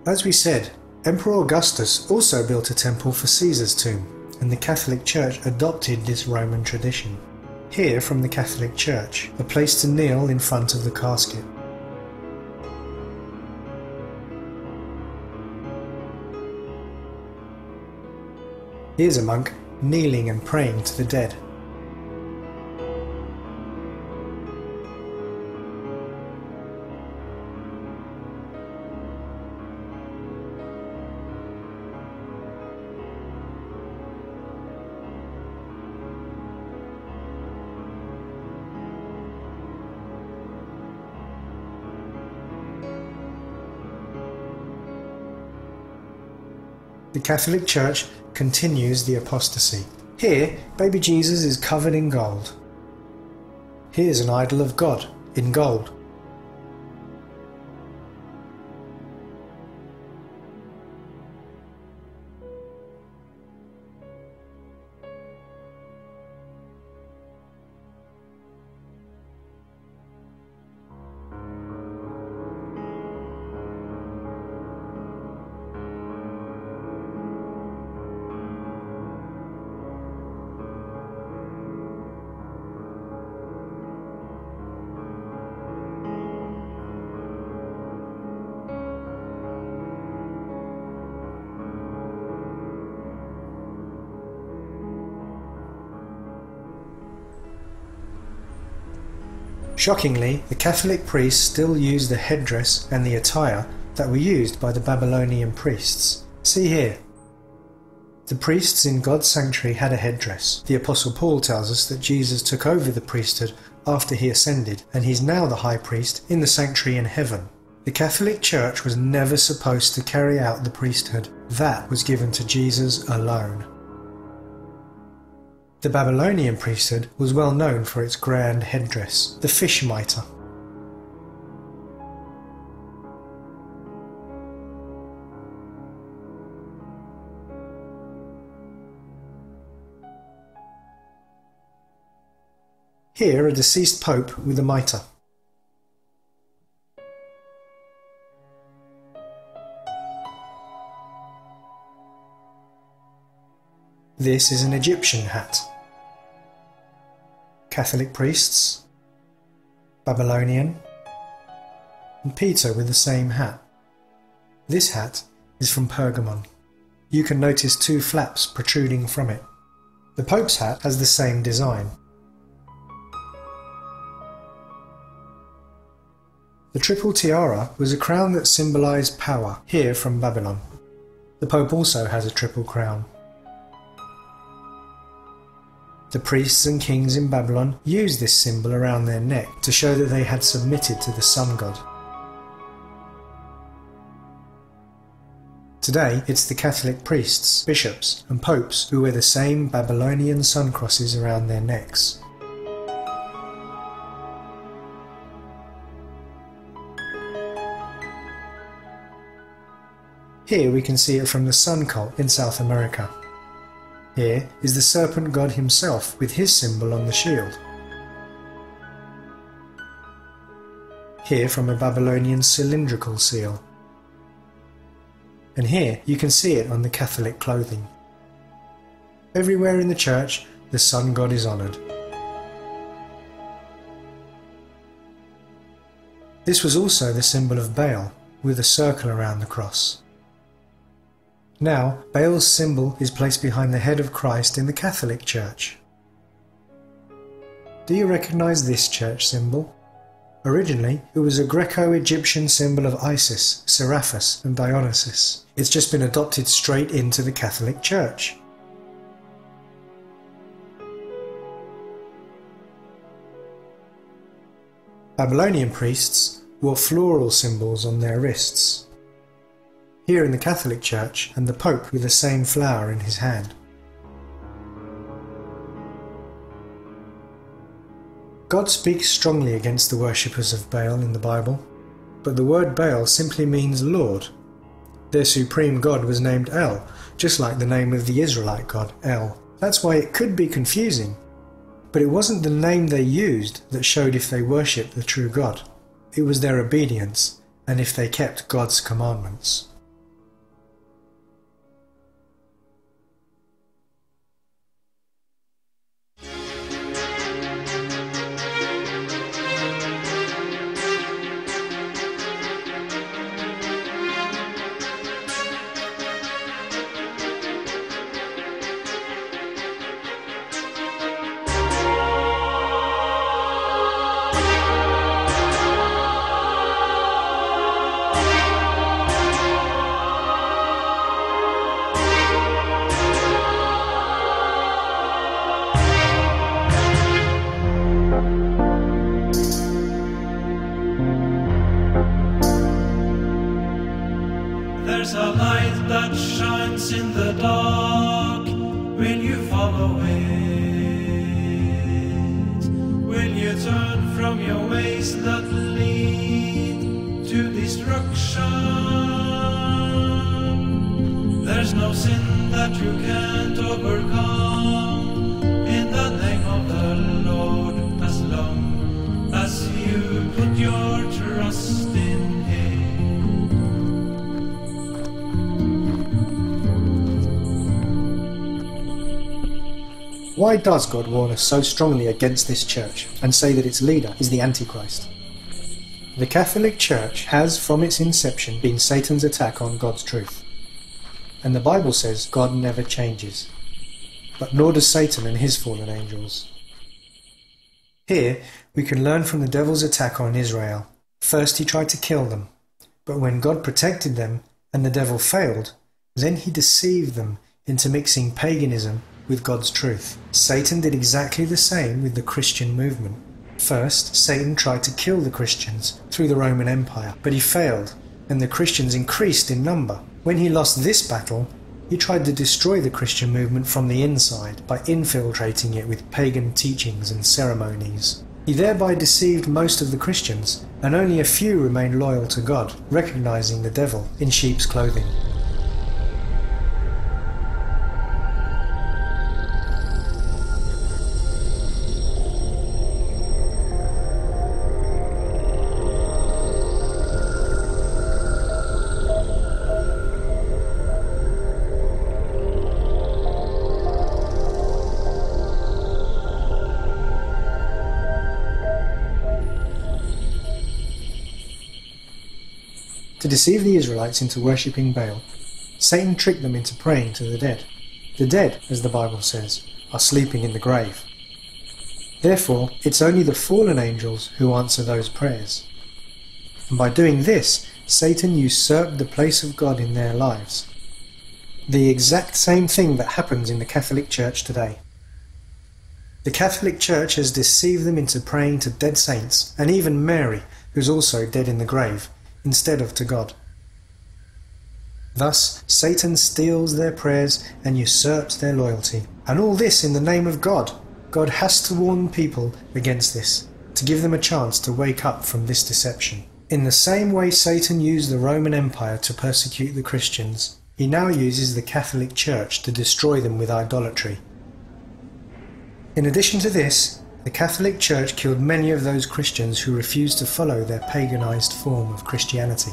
As we said, Emperor Augustus also built a temple for Caesar's tomb, and the Catholic Church adopted this Roman tradition. Here, from the Catholic Church, a place to kneel in front of the casket. Here's a monk kneeling and praying to the dead. The Catholic Church continues the apostasy. Here, baby Jesus is covered in gold. Here's an idol of God in gold. Shockingly, the Catholic priests still use the headdress and the attire that were used by the Babylonian priests. See here. The priests in God's sanctuary had a headdress. The Apostle Paul tells us that Jesus took over the priesthood after he ascended, and he's now the high priest in the sanctuary in heaven. The Catholic Church was never supposed to carry out the priesthood. That was given to Jesus alone. The Babylonian priesthood was well known for its grand headdress, the fish mitre. Here, a deceased pope with a mitre. This is an Egyptian hat. Catholic priests, Babylonian, and Peter with the same hat. This hat is from Pergamon. You can notice two flaps protruding from it. The Pope's hat has the same design. The triple tiara was a crown that symbolized power, here from Babylon. The Pope also has a triple crown. The priests and kings in Babylon used this symbol around their neck to show that they had submitted to the sun god. Today, it's the Catholic priests, bishops, and popes who wear the same Babylonian sun crosses around their necks. Here we can see it from the sun cult in South America. Here is the serpent god himself with his symbol on the shield. Here from a Babylonian cylindrical seal. And here you can see it on the Catholic clothing. Everywhere in the church, the sun god is honoured. This was also the symbol of Baal, with a circle around the cross. Now, Baal's symbol is placed behind the head of Christ in the Catholic Church. Do you recognise this church symbol? Originally, it was a Greco-Egyptian symbol of Isis, Serapis, and Dionysus. It's just been adopted straight into the Catholic Church. Babylonian priests wore floral symbols on their wrists. Here in the Catholic Church, and the Pope with the same flower in his hand. God speaks strongly against the worshippers of Baal in the Bible, but the word Baal simply means Lord. Their supreme god was named El, just like the name of the Israelite god, El. That's why it could be confusing, but it wasn't the name they used that showed if they worshipped the true God. It was their obedience, and if they kept God's commandments. that shines in the dark, will you follow it? Will you turn from your ways that lead to destruction? There's no sin that you can't overcome in the name of the Lord, as long as you put your trust in Him. Why does God warn us so strongly against this church and say that its leader is the Antichrist? The Catholic Church has, from its inception, been Satan's attack on God's truth. And the Bible says God never changes. But nor does Satan and his fallen angels. Here, we can learn from the devil's attack on Israel. First he tried to kill them, but when God protected them and the devil failed, then he deceived them into mixing paganism with God's truth. Satan did exactly the same with the Christian movement. First, Satan tried to kill the Christians through the Roman Empire, but he failed, and the Christians increased in number. When he lost this battle, he tried to destroy the Christian movement from the inside by infiltrating it with pagan teachings and ceremonies. He thereby deceived most of the Christians, and only a few remained loyal to God, recognizing the devil in sheep's clothing. To deceive the Israelites into worshipping Baal, Satan tricked them into praying to the dead. The dead, as the Bible says, are sleeping in the grave. Therefore, it's only the fallen angels who answer those prayers. And by doing this, Satan usurped the place of God in their lives. The exact same thing that happens in the Catholic Church today. The Catholic Church has deceived them into praying to dead saints, and even Mary, who's also dead in the grave, instead of to God. Thus, Satan steals their prayers and usurps their loyalty. And all this in the name of God. God has to warn people against this, to give them a chance to wake up from this deception. In the same way Satan used the Roman Empire to persecute the Christians, he now uses the Catholic Church to destroy them with idolatry. In addition to this, the Catholic Church killed many of those Christians who refused to follow their paganized form of Christianity.